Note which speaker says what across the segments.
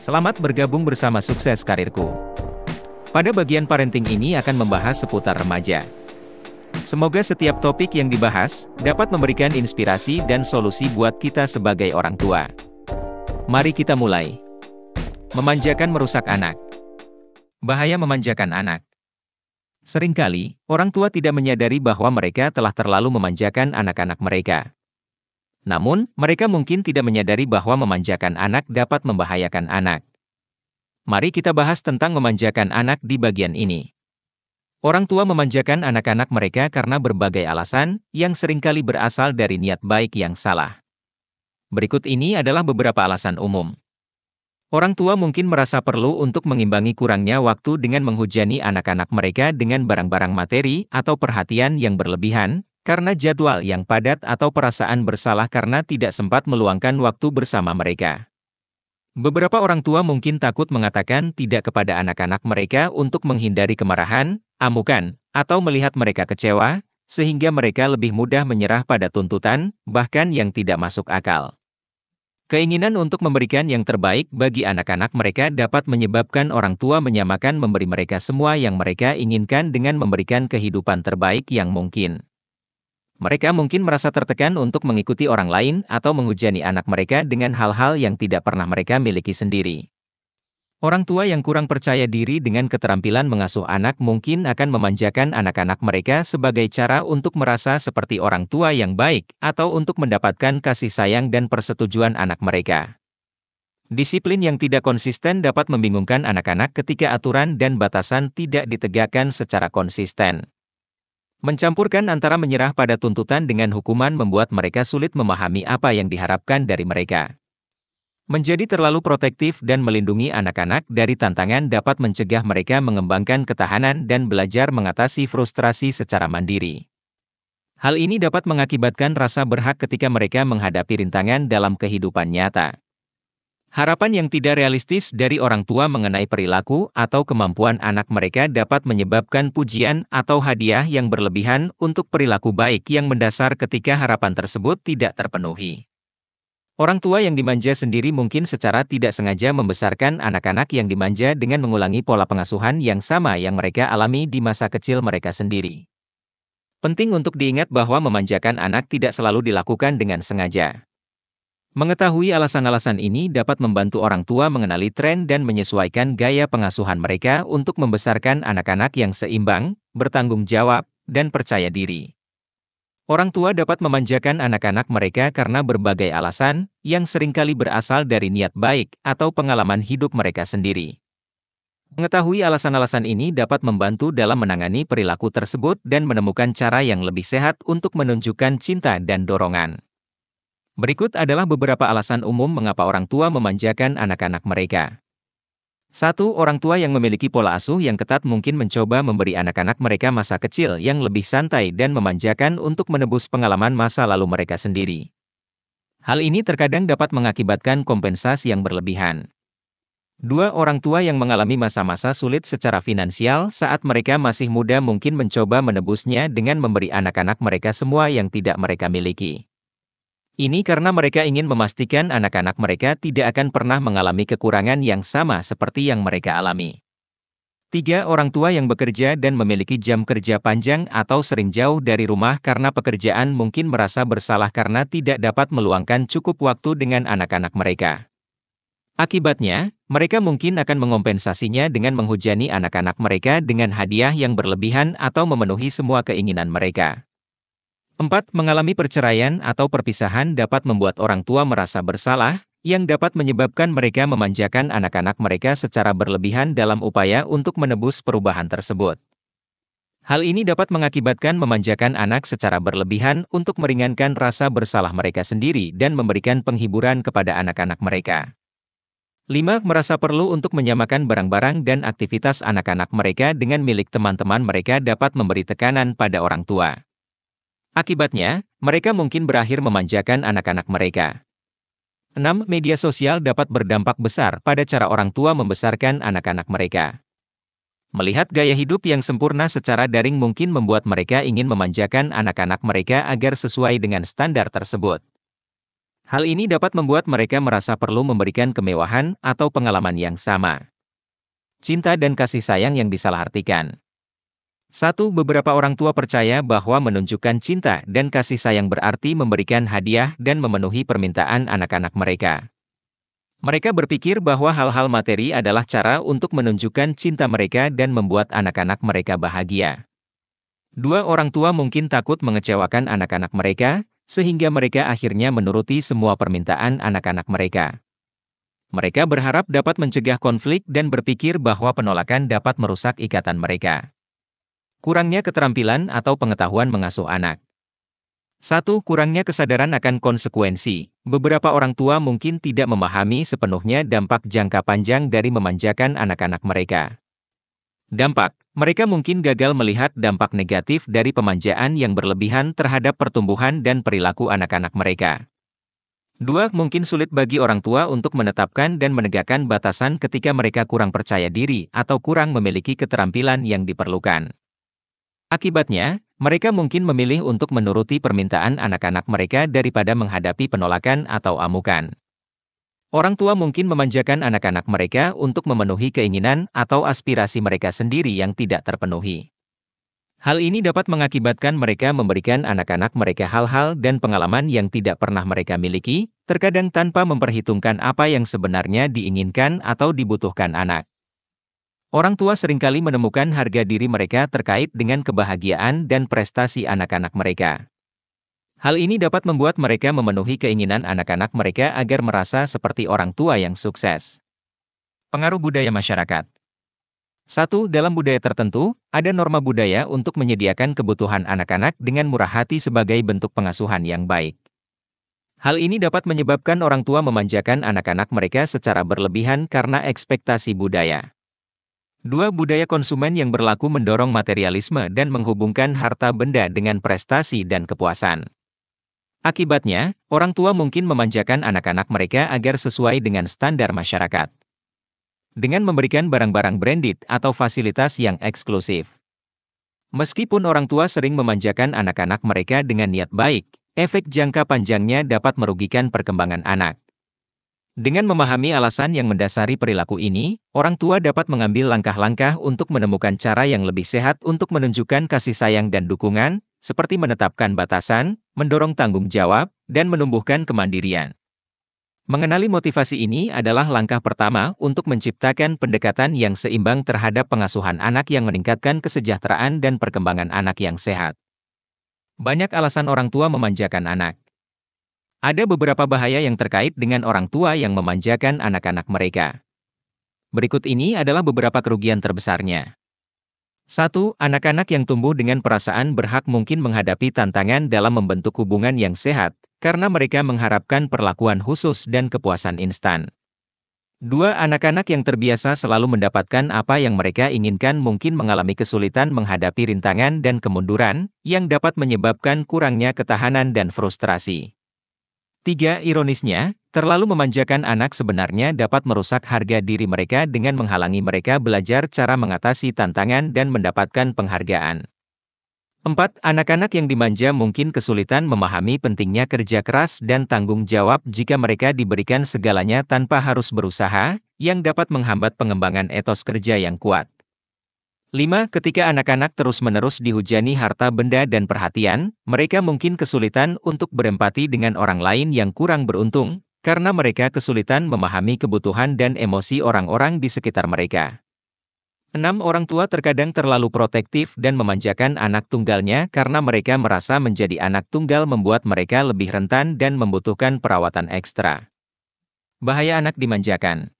Speaker 1: Selamat bergabung bersama Sukses Karirku. Pada bagian parenting ini akan membahas seputar remaja. Semoga setiap topik yang dibahas dapat memberikan inspirasi dan solusi buat kita sebagai orang tua. Mari kita mulai. Memanjakan merusak anak. Bahaya memanjakan anak. Seringkali, orang tua tidak menyadari bahwa mereka telah terlalu memanjakan anak-anak mereka. Namun, mereka mungkin tidak menyadari bahwa memanjakan anak dapat membahayakan anak. Mari kita bahas tentang memanjakan anak di bagian ini. Orang tua memanjakan anak-anak mereka karena berbagai alasan, yang seringkali berasal dari niat baik yang salah. Berikut ini adalah beberapa alasan umum. Orang tua mungkin merasa perlu untuk mengimbangi kurangnya waktu dengan menghujani anak-anak mereka dengan barang-barang materi atau perhatian yang berlebihan, karena jadwal yang padat atau perasaan bersalah karena tidak sempat meluangkan waktu bersama mereka. Beberapa orang tua mungkin takut mengatakan tidak kepada anak-anak mereka untuk menghindari kemarahan, amukan, atau melihat mereka kecewa, sehingga mereka lebih mudah menyerah pada tuntutan, bahkan yang tidak masuk akal. Keinginan untuk memberikan yang terbaik bagi anak-anak mereka dapat menyebabkan orang tua menyamakan memberi mereka semua yang mereka inginkan dengan memberikan kehidupan terbaik yang mungkin. Mereka mungkin merasa tertekan untuk mengikuti orang lain atau menghujani anak mereka dengan hal-hal yang tidak pernah mereka miliki sendiri. Orang tua yang kurang percaya diri dengan keterampilan mengasuh anak mungkin akan memanjakan anak-anak mereka sebagai cara untuk merasa seperti orang tua yang baik atau untuk mendapatkan kasih sayang dan persetujuan anak mereka. Disiplin yang tidak konsisten dapat membingungkan anak-anak ketika aturan dan batasan tidak ditegakkan secara konsisten. Mencampurkan antara menyerah pada tuntutan dengan hukuman membuat mereka sulit memahami apa yang diharapkan dari mereka. Menjadi terlalu protektif dan melindungi anak-anak dari tantangan dapat mencegah mereka mengembangkan ketahanan dan belajar mengatasi frustrasi secara mandiri. Hal ini dapat mengakibatkan rasa berhak ketika mereka menghadapi rintangan dalam kehidupan nyata. Harapan yang tidak realistis dari orang tua mengenai perilaku atau kemampuan anak mereka dapat menyebabkan pujian atau hadiah yang berlebihan untuk perilaku baik yang mendasar ketika harapan tersebut tidak terpenuhi. Orang tua yang dimanja sendiri mungkin secara tidak sengaja membesarkan anak-anak yang dimanja dengan mengulangi pola pengasuhan yang sama yang mereka alami di masa kecil mereka sendiri. Penting untuk diingat bahwa memanjakan anak tidak selalu dilakukan dengan sengaja. Mengetahui alasan-alasan ini dapat membantu orang tua mengenali tren dan menyesuaikan gaya pengasuhan mereka untuk membesarkan anak-anak yang seimbang, bertanggung jawab, dan percaya diri. Orang tua dapat memanjakan anak-anak mereka karena berbagai alasan, yang seringkali berasal dari niat baik atau pengalaman hidup mereka sendiri. Mengetahui alasan-alasan ini dapat membantu dalam menangani perilaku tersebut dan menemukan cara yang lebih sehat untuk menunjukkan cinta dan dorongan. Berikut adalah beberapa alasan umum mengapa orang tua memanjakan anak-anak mereka. 1. Orang tua yang memiliki pola asuh yang ketat mungkin mencoba memberi anak-anak mereka masa kecil yang lebih santai dan memanjakan untuk menebus pengalaman masa lalu mereka sendiri. Hal ini terkadang dapat mengakibatkan kompensasi yang berlebihan. 2. Orang tua yang mengalami masa-masa sulit secara finansial saat mereka masih muda mungkin mencoba menebusnya dengan memberi anak-anak mereka semua yang tidak mereka miliki. Ini karena mereka ingin memastikan anak-anak mereka tidak akan pernah mengalami kekurangan yang sama seperti yang mereka alami. 3. Orang tua yang bekerja dan memiliki jam kerja panjang atau sering jauh dari rumah karena pekerjaan mungkin merasa bersalah karena tidak dapat meluangkan cukup waktu dengan anak-anak mereka. Akibatnya, mereka mungkin akan mengompensasinya dengan menghujani anak-anak mereka dengan hadiah yang berlebihan atau memenuhi semua keinginan mereka. 4. Mengalami perceraian atau perpisahan dapat membuat orang tua merasa bersalah, yang dapat menyebabkan mereka memanjakan anak-anak mereka secara berlebihan dalam upaya untuk menebus perubahan tersebut. Hal ini dapat mengakibatkan memanjakan anak secara berlebihan untuk meringankan rasa bersalah mereka sendiri dan memberikan penghiburan kepada anak-anak mereka. 5. Merasa perlu untuk menyamakan barang-barang dan aktivitas anak-anak mereka dengan milik teman-teman mereka dapat memberi tekanan pada orang tua. Akibatnya, mereka mungkin berakhir memanjakan anak-anak mereka. 6. Media sosial dapat berdampak besar pada cara orang tua membesarkan anak-anak mereka. Melihat gaya hidup yang sempurna secara daring mungkin membuat mereka ingin memanjakan anak-anak mereka agar sesuai dengan standar tersebut. Hal ini dapat membuat mereka merasa perlu memberikan kemewahan atau pengalaman yang sama. Cinta dan kasih sayang yang disalahartikan. Beberapa orang tua percaya bahwa menunjukkan cinta dan kasih sayang berarti memberikan hadiah dan memenuhi permintaan anak-anak mereka. Mereka berpikir bahwa hal-hal materi adalah cara untuk menunjukkan cinta mereka dan membuat anak-anak mereka bahagia. Orang tua mungkin takut mengecewakan anak-anak mereka, sehingga mereka akhirnya menuruti semua permintaan anak-anak mereka. Mereka berharap dapat mencegah konflik dan berpikir bahwa penolakan dapat merusak ikatan mereka. Kurangnya keterampilan atau pengetahuan mengasuh anak. Kurangnya kesadaran akan konsekuensi. Beberapa orang tua mungkin tidak memahami sepenuhnya dampak jangka panjang dari memanjakan anak-anak mereka. Mereka mungkin gagal melihat dampak negatif dari pemanjaan yang berlebihan terhadap pertumbuhan dan perilaku anak-anak mereka. Mungkin sulit bagi orang tua untuk menetapkan dan menegakkan batasan ketika mereka kurang percaya diri atau kurang memiliki keterampilan yang diperlukan. Akibatnya, mereka mungkin memilih untuk menuruti permintaan anak-anak mereka daripada menghadapi penolakan atau amukan. Orang tua mungkin memanjakan anak-anak mereka untuk memenuhi keinginan atau aspirasi mereka sendiri yang tidak terpenuhi. Hal ini dapat mengakibatkan mereka memberikan anak-anak mereka hal-hal dan pengalaman yang tidak pernah mereka miliki, terkadang tanpa memperhitungkan apa yang sebenarnya diinginkan atau dibutuhkan anak. Orang tua seringkali menemukan harga diri mereka terkait dengan kebahagiaan dan prestasi anak-anak mereka. Hal ini dapat membuat mereka memenuhi keinginan anak-anak mereka agar merasa seperti orang tua yang sukses. Pengaruh budaya masyarakat. Dalam budaya tertentu, ada norma budaya untuk menyediakan kebutuhan anak-anak dengan murah hati sebagai bentuk pengasuhan yang baik. Hal ini dapat menyebabkan orang tua memanjakan anak-anak mereka secara berlebihan karena ekspektasi budaya. Budaya konsumen yang berlaku mendorong materialisme dan menghubungkan harta benda dengan prestasi dan kepuasan. Akibatnya, orang tua mungkin memanjakan anak-anak mereka agar sesuai dengan standar masyarakat. Dengan memberikan barang-barang branded atau fasilitas yang eksklusif. Meskipun orang tua sering memanjakan anak-anak mereka dengan niat baik, efek jangka panjangnya dapat merugikan perkembangan anak. Dengan memahami alasan yang mendasari perilaku ini, orang tua dapat mengambil langkah-langkah untuk menemukan cara yang lebih sehat untuk menunjukkan kasih sayang dan dukungan, seperti menetapkan batasan, mendorong tanggung jawab, dan menumbuhkan kemandirian. Mengenali motivasi ini adalah langkah pertama untuk menciptakan pendekatan yang seimbang terhadap pengasuhan anak yang meningkatkan kesejahteraan dan perkembangan anak yang sehat. Banyak alasan orang tua memanjakan anak. Ada beberapa bahaya yang terkait dengan orang tua yang memanjakan anak-anak mereka. Berikut ini adalah beberapa kerugian terbesarnya. Anak-anak yang tumbuh dengan perasaan berhak mungkin menghadapi tantangan dalam membentuk hubungan yang sehat, karena mereka mengharapkan perlakuan khusus dan kepuasan instan. Anak-anak yang terbiasa selalu mendapatkan apa yang mereka inginkan mungkin mengalami kesulitan menghadapi rintangan dan kemunduran, yang dapat menyebabkan kurangnya ketahanan dan frustrasi. Ironisnya, terlalu memanjakan anak sebenarnya dapat merusak harga diri mereka dengan menghalangi mereka belajar cara mengatasi tantangan dan mendapatkan penghargaan. Anak-anak yang dimanja mungkin kesulitan memahami pentingnya kerja keras dan tanggung jawab jika mereka diberikan segalanya tanpa harus berusaha, yang dapat menghambat pengembangan etos kerja yang kuat. Ketika anak-anak terus-menerus dihujani harta benda dan perhatian, mereka mungkin kesulitan untuk berempati dengan orang lain yang kurang beruntung, karena mereka kesulitan memahami kebutuhan dan emosi orang-orang di sekitar mereka. Orang tua terkadang terlalu protektif dan memanjakan anak tunggalnya karena mereka merasa menjadi anak tunggal membuat mereka lebih rentan dan membutuhkan perawatan ekstra. Bahaya anak dimanjakan.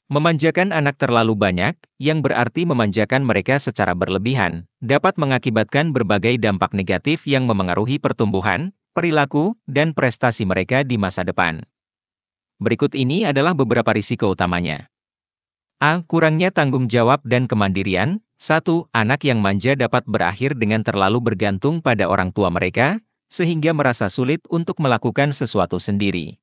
Speaker 1: Memanjakan anak terlalu banyak, yang berarti memanjakan mereka secara berlebihan, dapat mengakibatkan berbagai dampak negatif yang memengaruhi pertumbuhan, perilaku, dan prestasi mereka di masa depan. Berikut ini adalah beberapa risiko utamanya. Kurangnya tanggung jawab dan kemandirian. Anak yang manja dapat berakhir dengan terlalu bergantung pada orang tua mereka, sehingga merasa sulit untuk melakukan sesuatu sendiri.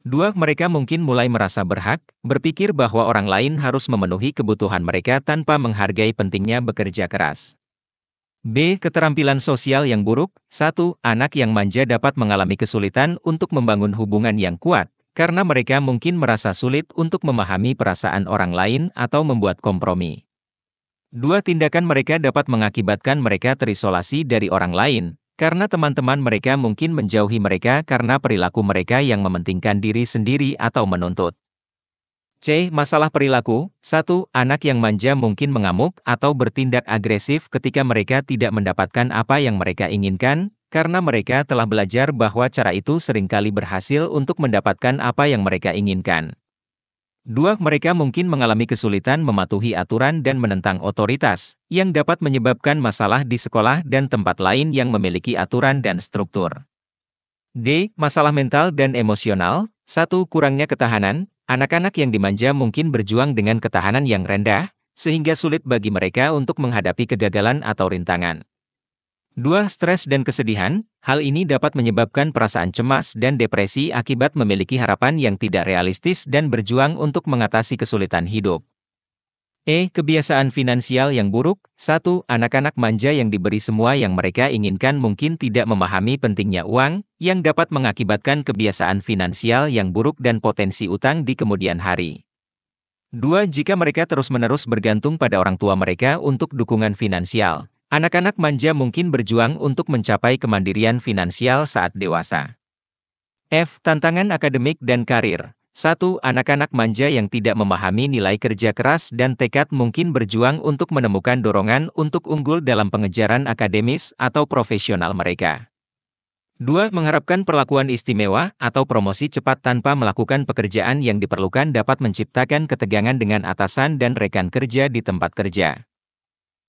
Speaker 1: Mereka mungkin mulai merasa berhak, berpikir bahwa orang lain harus memenuhi kebutuhan mereka tanpa menghargai pentingnya bekerja keras. B. Keterampilan sosial yang buruk. 1. Anak yang manja dapat mengalami kesulitan untuk membangun hubungan yang kuat, karena mereka mungkin merasa sulit untuk memahami perasaan orang lain atau membuat kompromi. 2. Tindakan mereka dapat mengakibatkan mereka terisolasi dari orang lain, karena teman-teman mereka mungkin menjauhi mereka karena perilaku mereka yang mementingkan diri sendiri atau menuntut. C. Masalah perilaku. 1. Anak yang manja mungkin mengamuk atau bertindak agresif ketika mereka tidak mendapatkan apa yang mereka inginkan, karena mereka telah belajar bahwa cara itu seringkali berhasil untuk mendapatkan apa yang mereka inginkan. 2. Mereka mungkin mengalami kesulitan mematuhi aturan dan menentang otoritas, yang dapat menyebabkan masalah di sekolah dan tempat lain yang memiliki aturan dan struktur. D. Masalah mental dan emosional. 1. Kurangnya ketahanan. Anak-anak yang dimanja mungkin berjuang dengan ketahanan yang rendah, sehingga sulit bagi mereka untuk menghadapi kegagalan atau rintangan. 2. Stres dan kesedihan. Hal ini dapat menyebabkan perasaan cemas dan depresi akibat memiliki harapan yang tidak realistis dan berjuang untuk mengatasi kesulitan hidup. E. Kebiasaan finansial yang buruk. 1. Anak-anak manja yang diberi semua yang mereka inginkan mungkin tidak memahami pentingnya uang, yang dapat mengakibatkan kebiasaan finansial yang buruk dan potensi utang di kemudian hari. 2. Jika mereka terus-menerus bergantung pada orang tua mereka untuk dukungan finansial, anak-anak manja mungkin berjuang untuk mencapai kemandirian finansial saat dewasa. F. Tantangan akademik dan karir. 1. Anak-anak manja yang tidak memahami nilai kerja keras dan tekad mungkin berjuang untuk menemukan dorongan untuk unggul dalam pengejaran akademis atau profesional mereka. 2. Mengharapkan perlakuan istimewa atau promosi cepat tanpa melakukan pekerjaan yang diperlukan dapat menciptakan ketegangan dengan atasan dan rekan kerja di tempat kerja.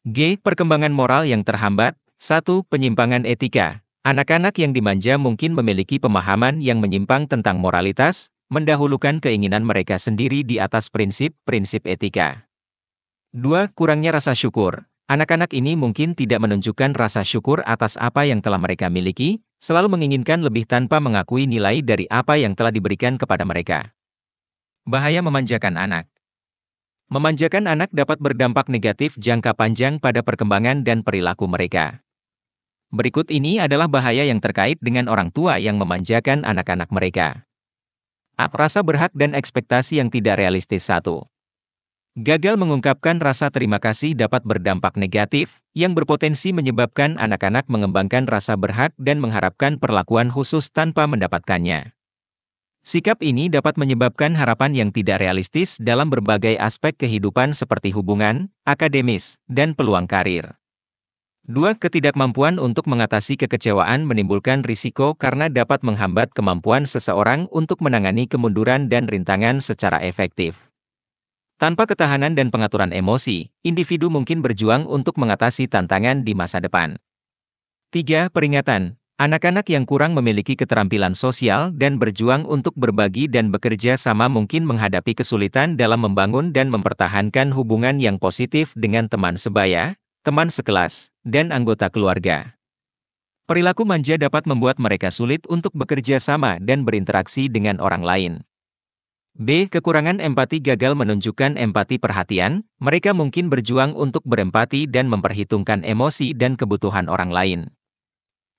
Speaker 1: G. Perkembangan moral yang terhambat. 1. Penyimpangan etika. Anak-anak yang dimanja mungkin memiliki pemahaman yang menyimpang tentang moralitas, mendahulukan keinginan mereka sendiri di atas prinsip-prinsip etika. 2. Kurangnya rasa syukur. Anak-anak ini mungkin tidak menunjukkan rasa syukur atas apa yang telah mereka miliki, selalu menginginkan lebih tanpa mengakui nilai dari apa yang telah diberikan kepada mereka. Bahaya memanjakan anak. Memanjakan anak dapat berdampak negatif jangka panjang pada perkembangan dan perilaku mereka. Berikut ini adalah bahaya yang terkait dengan orang tua yang memanjakan anak-anak mereka. Rasa berhak dan ekspektasi yang tidak realistis. 1. Gagal mengungkapkan rasa terima kasih dapat berdampak negatif, yang berpotensi menyebabkan anak-anak mengembangkan rasa berhak dan mengharapkan perlakuan khusus tanpa mendapatkannya. Sikap ini dapat menyebabkan harapan yang tidak realistis dalam berbagai aspek kehidupan seperti hubungan, akademis, dan peluang karir. 2. Ketidakmampuan untuk mengatasi kekecewaan menimbulkan risiko karena dapat menghambat kemampuan seseorang untuk menangani kemunduran dan rintangan secara efektif. Tanpa ketahanan dan pengaturan emosi, individu mungkin berjuang untuk mengatasi tantangan di masa depan. 3. Peringatan. Anak-anak yang kurang memiliki keterampilan sosial dan berjuang untuk berbagi dan bekerja sama mungkin menghadapi kesulitan dalam membangun dan mempertahankan hubungan yang positif dengan teman sebaya, teman sekelas, dan anggota keluarga. Perilaku manja dapat membuat mereka sulit untuk bekerja sama dan berinteraksi dengan orang lain. B. Kekurangan empati gagal menunjukkan empati perhatian, mereka mungkin berjuang untuk berempati dan memperhitungkan emosi dan kebutuhan orang lain.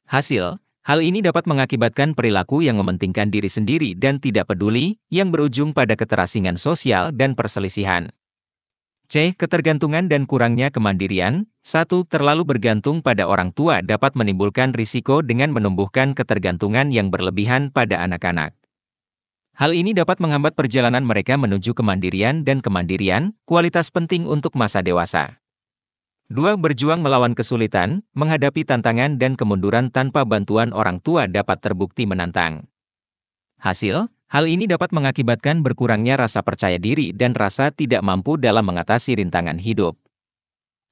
Speaker 1: Hasil, hal ini dapat mengakibatkan perilaku yang mementingkan diri sendiri dan tidak peduli, yang berujung pada keterasingan sosial dan perselisihan. C. Ketergantungan dan kurangnya kemandirian. 1. Terlalu bergantung pada orang tua dapat menimbulkan risiko dengan menumbuhkan ketergantungan yang berlebihan pada anak-anak. Hal ini dapat menghambat perjalanan mereka menuju kemandirian dan kemandirian, kualitas penting untuk masa dewasa. 2. Berjuang melawan kesulitan, menghadapi tantangan dan kemunduran tanpa bantuan orang tua dapat terbukti menantang. Hasil, hal ini dapat mengakibatkan berkurangnya rasa percaya diri dan rasa tidak mampu dalam mengatasi rintangan hidup.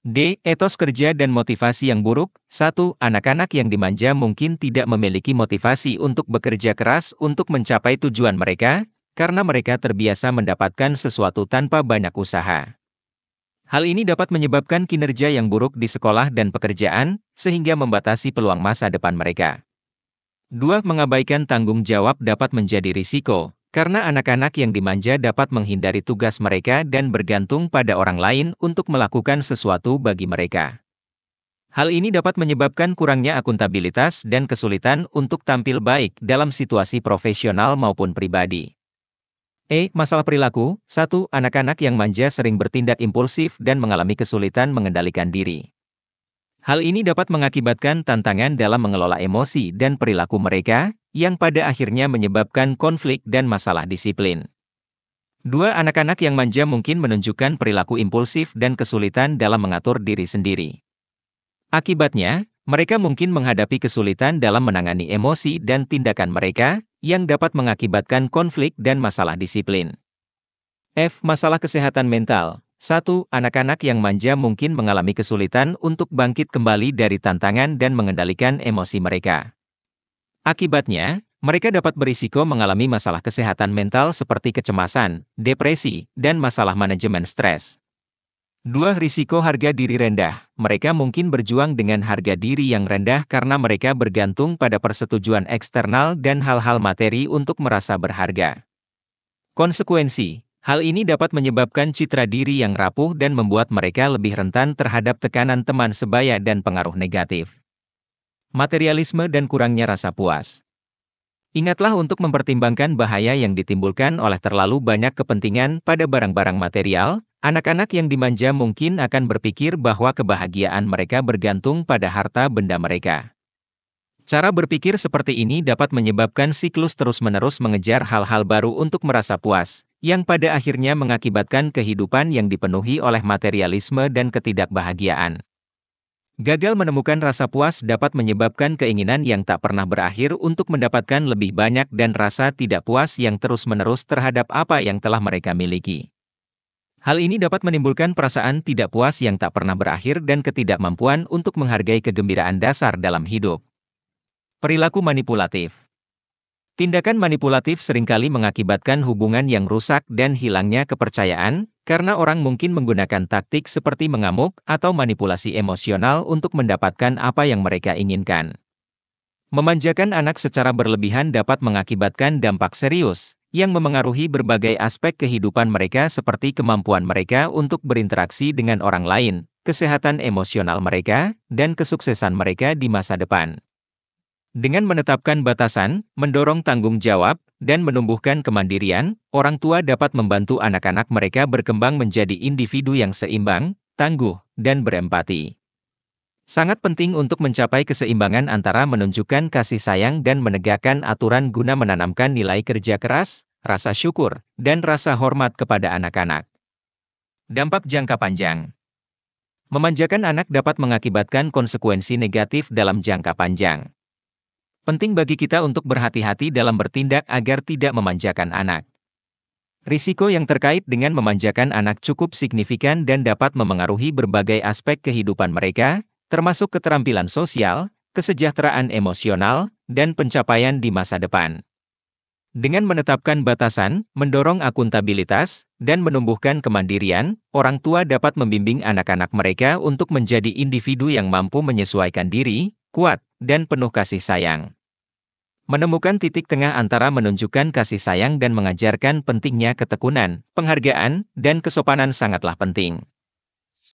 Speaker 1: D. Etos kerja dan motivasi yang buruk. 1. Anak-anak yang dimanja mungkin tidak memiliki motivasi untuk bekerja keras untuk mencapai tujuan mereka, karena mereka terbiasa mendapatkan sesuatu tanpa banyak usaha. Hal ini dapat menyebabkan kinerja yang buruk di sekolah dan pekerjaan, sehingga membatasi peluang masa depan mereka. 2. Mengabaikan tanggung jawab dapat menjadi risiko, karena anak-anak yang dimanja dapat menghindari tugas mereka dan bergantung pada orang lain untuk melakukan sesuatu bagi mereka. Hal ini dapat menyebabkan kurangnya akuntabilitas dan kesulitan untuk tampil baik dalam situasi profesional maupun pribadi. Masalah perilaku. 1. Anak-anak yang manja sering bertindak impulsif dan mengalami kesulitan mengendalikan diri. Hal ini dapat mengakibatkan tantangan dalam mengelola emosi dan perilaku mereka, yang pada akhirnya menyebabkan konflik dan masalah disiplin. 2. Anak-anak yang manja mungkin menunjukkan perilaku impulsif dan kesulitan dalam mengatur diri sendiri. Akibatnya, mereka mungkin menghadapi kesulitan dalam menangani emosi dan tindakan mereka, yang dapat mengakibatkan konflik dan masalah disiplin. Masalah kesehatan mental. 1. Anak-anak yang manja mungkin mengalami kesulitan untuk bangkit kembali dari tantangan dan mengendalikan emosi mereka. Akibatnya, mereka dapat berisiko mengalami masalah kesehatan mental seperti kecemasan, depresi, dan masalah manajemen stres. 2. Risiko harga diri rendah. Mereka mungkin berjuang dengan harga diri yang rendah karena mereka bergantung pada persetujuan eksternal dan hal-hal materi untuk merasa berharga. Konsekuensi. Hal ini dapat menyebabkan citra diri yang rapuh dan membuat mereka lebih rentan terhadap tekanan teman sebaya dan pengaruh negatif. Materialisme dan kurangnya rasa puas. Ingatlah untuk mempertimbangkan bahaya yang ditimbulkan oleh terlalu banyak kepentingan pada barang-barang material. Anak-anak yang dimanja mungkin akan berpikir bahwa kebahagiaan mereka bergantung pada harta benda mereka. Cara berpikir seperti ini dapat menyebabkan siklus terus-menerus mengejar hal-hal baru untuk merasa puas, yang pada akhirnya mengakibatkan kehidupan yang dipenuhi oleh materialisme dan ketidakbahagiaan. Gagal menemukan rasa puas dapat menyebabkan keinginan yang tak pernah berakhir untuk mendapatkan lebih banyak dan rasa tidak puas yang terus-menerus terhadap apa yang telah mereka miliki. Hal ini dapat menimbulkan perasaan tidak puas yang tak pernah berakhir dan ketidakmampuan untuk menghargai kegembiraan dasar dalam hidup. Perilaku manipulatif. Tindakan manipulatif seringkali mengakibatkan hubungan yang rusak dan hilangnya kepercayaan, karena orang mungkin menggunakan taktik seperti mengamuk atau manipulasi emosional untuk mendapatkan apa yang mereka inginkan. Memanjakan anak secara berlebihan dapat mengakibatkan dampak serius, yang memengaruhi berbagai aspek kehidupan mereka seperti kemampuan mereka untuk berinteraksi dengan orang lain, kesehatan emosional mereka, dan kesuksesan mereka di masa depan. Dengan menetapkan batasan, mendorong tanggung jawab, dan menumbuhkan kemandirian, orang tua dapat membantu anak-anak mereka berkembang menjadi individu yang seimbang, tangguh, dan berempati. Sangat penting untuk mencapai keseimbangan antara menunjukkan kasih sayang dan menegakkan aturan guna menanamkan nilai kerja keras, rasa syukur, dan rasa hormat kepada anak-anak. Dampak jangka panjang. Memanjakan anak dapat mengakibatkan konsekuensi negatif dalam jangka panjang. Penting bagi kita untuk berhati-hati dalam bertindak agar tidak memanjakan anak. Risiko yang terkait dengan memanjakan anak cukup signifikan dan dapat memengaruhi berbagai aspek kehidupan mereka, termasuk keterampilan sosial, kesejahteraan emosional, dan pencapaian di masa depan. Dengan menetapkan batasan, mendorong akuntabilitas, dan menumbuhkan kemandirian, orang tua dapat membimbing anak-anak mereka untuk menjadi individu yang mampu menyesuaikan diri, kuat, dan penuh kasih sayang. Menemukan titik tengah antara menunjukkan kasih sayang dan mengajarkan pentingnya ketekunan, penghargaan, dan kesopanan sangatlah penting.